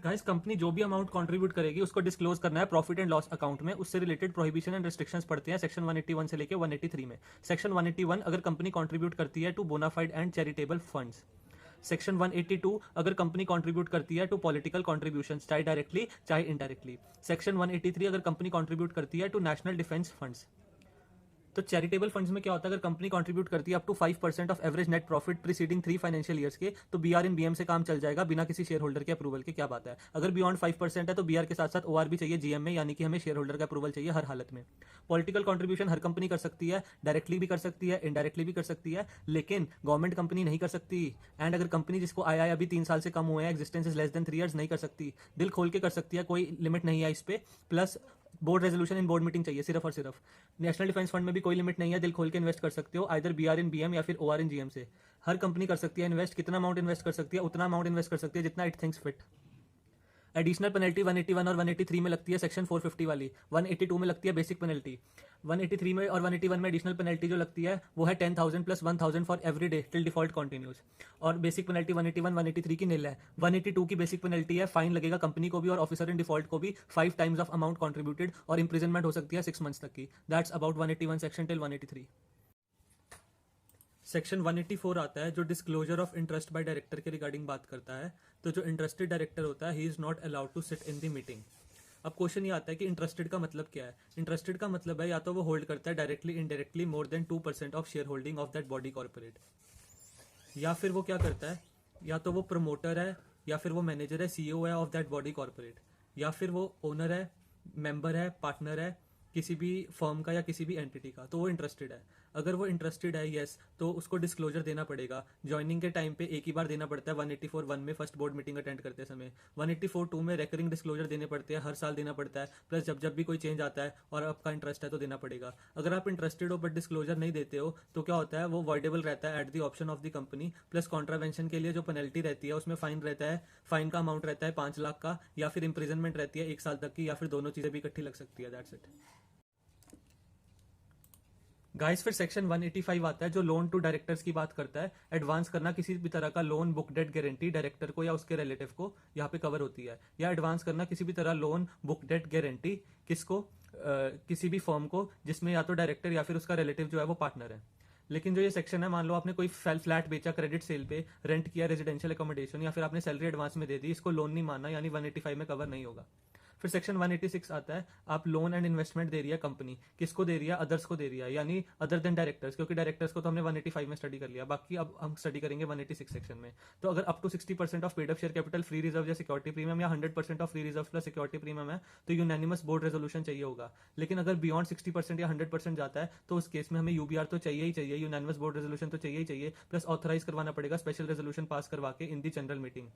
Guys company जो भी amount contribute करेगी उसको डिस्क्लोज करना है प्रॉफिट एंड लॉस अकाउंट में। उससे रिलेटेड प्रोहिबिशन एंड रेस्ट्रिक्शंस पड़ते हैं सेक्शन 181 से लेके 183 में। सेक्शन 181 अगर कंपनी कंट्रीब्यूट करती है to bona fide and charitable funds. Section 182 अगर कंपनी कंट्रीब्यूट करती है टू पॉलिटिकल कॉन्ट्रीब्यूशन, चाहे डायरेक्टली चाहे इनडायरेक्टली। सेक्शन 183 अगर कंपनी कंट्रीब्यूट करती है टू नेशनल डिफेंस फंड्स। तो चैरिटेबल फंड्स में क्या होता है, अगर कंपनी कंट्रीब्यूट करती है up to 5% of average net profit preceding 3 financial years के, तो बीआर इन बीएम से काम चल जाएगा बिना किसी शेयर होल्डर के अप्रूवल के। क्या बात है। अगर बियॉन्ड 5% है तो बीआर के साथ साथ ओआर भी चाहिए जीएम में, यानी कि हमें शेयर होल्डर का अप्रूवल चाहिए हर हालत में। पॉलिटिकल कॉन्ट्रीब्यूशन हर कंपनी कर सकती है, डायरेक्टली भी कर सकती है, इनडायरेक्टली भी कर सकती है, लेकिन गवर्नमेंट कंपनी नहीं कर सकती। एंड अगर कंपनी जिसको आया है अभी 3 साल से कम हुए हैं, existence is less than 3 years, नहीं कर सकती। दिल खोल के कर सकती है, कोई लिमिट नहीं है इस पे। Plus board resolution in board meeting चाहिए सिर्फ और सिर्फ। नेशनल डिफेंस फंड में भी कोई लिमिट नहीं है, दिल खोल के इन्वेस्ट कर सकते हो आइदर बीआर इन बीएम या फिर ओआर इन जीएम से। हर कंपनी कर सकती है इन्वेस्ट, कितना अमाउंट इन्वेस्ट कर सकती है उतना अमाउंट इन्वेस्ट कर सकती है जितना it thinks fit. Additional penalty 181 और 183 में लगती है सेक्शन 450 वाली, 182 में लगती है बेसिक पेनल्टी। 183 में और 181 में एडिशनल पेनल्टी जो लगती है वो है 10,000 plus 1,000 for every day till default continues. और बेसिक पेनल्टी 181 183 की नील है। 182 की बेसिक पेनल्टी है, फाइन लगेगा कंपनी को भी और ऑफिसर इन डिफॉल्ट को भी 5 टाइम्स ऑफ अमाउंट कॉन्ट्रीब्यूटेड, और इंप्रिजनमेंट हो सकती है 6 मंथ्स तक की। That's about 181 section till 183। Section 184 आता है जो disclosure of interest by director के रिगार्डिंग बात करता है। तो जो इंटरेस्टेड डायरेक्टर होता है he is not allowed to sit in the meeting. अब क्वेश्चन ये आता है कि इंटरेस्टेड का मतलब क्या है। इंटरेस्टेड का मतलब है या तो वो होल्ड करता है directly indirectly more than 2% of share holding of that body corporate, या फिर वो क्या करता है, या तो वो प्रमोटर है, या फिर वो मैनेजर है, सीईओ है ऑफ दैट बॉडी कॉर्पोरेट, या फिर वो ओनर है, मेंबर है, पार्टनर है किसी भी फर्म का या किसी भी एंटिटी का, तो वो इंटरेस्टेड है। अगर वो इंटरेस्टेड है यस, तो उसको डिस्क्लोजर देना पड़ेगा। ज्वाइनिंग के टाइम पे एक ही बार देना पड़ता है 184(1) में फर्स्ट बोर्ड मीटिंग अटेंड करते समय। 184(2) में रेकरिंग डिस्क्लोजर देने पड़ते हैं, हर साल देना पड़ता है। प्लस जब जब भी कोई चेंज आता है और आपका इंटरेस्ट है तो देना पड़ेगा। अगर आप इंटरेस्टेड हो बट डिस्क्लोजर नहीं देते हो तो क्या होता है, वो वॉइडेबल रहता है at the option of the company. Plus contravention के लिए जो पेनल्टी रहती है उसमें फाइन रहता है, फाइन का अमाउंट रहता है 5 लाख का, या फिर इंप्रिजनमेंट रहती है 1 साल तक की, या फिर दोनों चीजें भी इकट्ठी लग सकती है। That's it guys. फिर सेक्शन 185 आता है जो लोन टू डायरेक्टर्स की बात करता है। एडवांस करना किसी भी तरह का loan, book debt guarantee director को या उसके रिलेटिव को यहाँ पे कवर होती है। या एडवांस करना किसी भी तरह लोन, बुक डेट गारंटी किसको, किसी भी फर्म को जिसमें या तो डायरेक्टर या फिर उसका रिलेटिव जो है वो पार्टनर है। लेकिन जो ये सेक्शन है, मान लो आपने कोई फ्लैट बेचा क्रेडिट सेल पे, रेंट किया रेजिडेंशियल अकोमोडेशन, या फिर आपने सैलरी एडवांस में दे दी, इसको लोन नहीं माना, यानी 185 में कवर नहीं होगा। फिर सेक्शन 186 आता है, आप लोन एंड इन्वेस्टमेंट दे रही है कंपनी, किसको दे रही है, अदर्स को दे रही है, यानी अदर देन डायरेक्टर्स, क्योंकि डायरेक्टर्स को तो हमने 185 में स्टडी कर लिया, बाकी अब हम स्टडी करेंगे 186 सेक्शन में। तो अगर up to 60% of paid up share capital, free reserve या सिक्योरिटी प्रीमियम, या 100% of free reserve plus security premium है तो यूनानिमस बोर्ड रेजोल्यूशन चाहिए होगा। लेकिन अगर बियॉन्ड 60% या 100% जाता है तो उस केस में हमें यूबीआर तो चाहिए ही चाहिए, यूनानिमस बोर्ड रेजोल्यूशन तो चाहिए ही चाहिए, प्लस ऑथराइज करवाना पड़ेगा स्पेशल रेजोल्यूशन पास करवा के इन दी जनरल मीटिंग।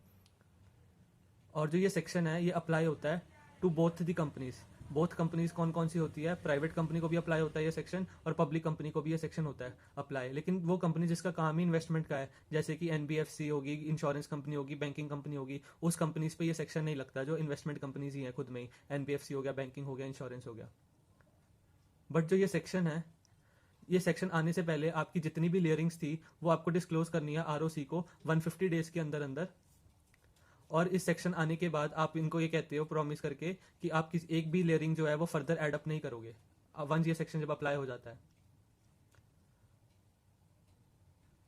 और जो ये सेक्शन है ये अप्लाई होता है to both the companies. Both companies कौन कौन सी होती है, प्राइवेट कंपनी को भी अप्लाई होता है ये सेक्शन, और पब्लिक कंपनी को भी ये सेक्शन होता है अप्लाई। लेकिन वो कंपनी जिसका काम ही इन्वेस्टमेंट का है, जैसे कि एनबीएफसी होगी, इंश्योरेंस कंपनी होगी, बैंकिंग कंपनी होगी, उस कंपनीज पे ये सेक्शन नहीं लगता जो इन्वेस्टमेंट कंपनीज ही है खुद में ही। एनबीएफसी हो गया, बैंकिंग हो गया, इंश्योरेंस हो गया। बट जो ये सेक्शन है, ये सेक्शन आने से पहले आपकी जितनी भी लेयरिंग्स थी वो आपको डिस्क्लोज करनी है आरओसी को 150 डेज के अंदर अंदर। और इस सेक्शन आने के बाद आप इनको ये कहते हो प्रॉमिस करके कि आप किसी एक भी लेयरिंग जो है वो फर्दर एडअप नहीं करोगे वंस ये सेक्शन जब अप्लाई हो जाता है।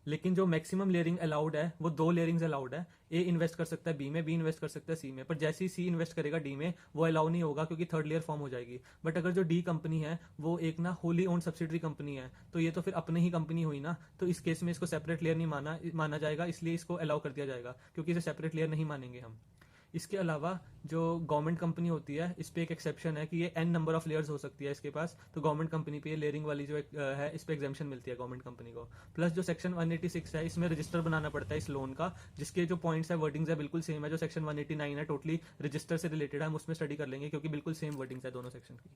लेकिन जो मैक्सिमम लेयरिंग अलाउड है वो 2 लेयरिंग्स अलाउड है। ए इन्वेस्ट कर सकता है बी में, बी इन्वेस्ट कर सकता है सी में, पर जैसे ही सी इन्वेस्ट करेगा डी में वो अलाउ नहीं होगा क्योंकि थर्ड लेयर फॉर्म हो जाएगी। बट अगर जो डी कंपनी है वो एक ना होली ओन्ड सब्सिडरी कंपनी है तो ये तो फिर अपनी ही कंपनी हुई ना, तो इस केस में इसको सेपरेट लेयर नहीं माना जाएगा, इसलिए इसको अलाउ कर दिया जाएगा क्योंकि इसे सेपरेट लेयर नहीं मानेंगे हम। इसके अलावा जो गवर्नमेंट कंपनी होती है इस पे एक एक्सेप्शन है कि ये n नंबर ऑफ लेयर्स हो सकती है इसके पास, तो गवर्नमेंट कंपनी पे ये लेयरिंग वाली जो है इस पे एग्जाम्पशन मिलती है गवर्नमेंट कंपनी को। प्लस जो सेक्शन 186 है इसमें रजिस्टर बनाना पड़ता है इस लोन का, जिसके जो पॉइंट्स है वर्डिंग्स है बिल्कुल सेम है जो सेक्शन 189 है, टोटली रजिस्टर से रिलेटेड है, हम उसमें स्टडी कर लेंगे क्योंकि बिल्कुल सेम वर्डिंग्स है दोनों सेक्शन की।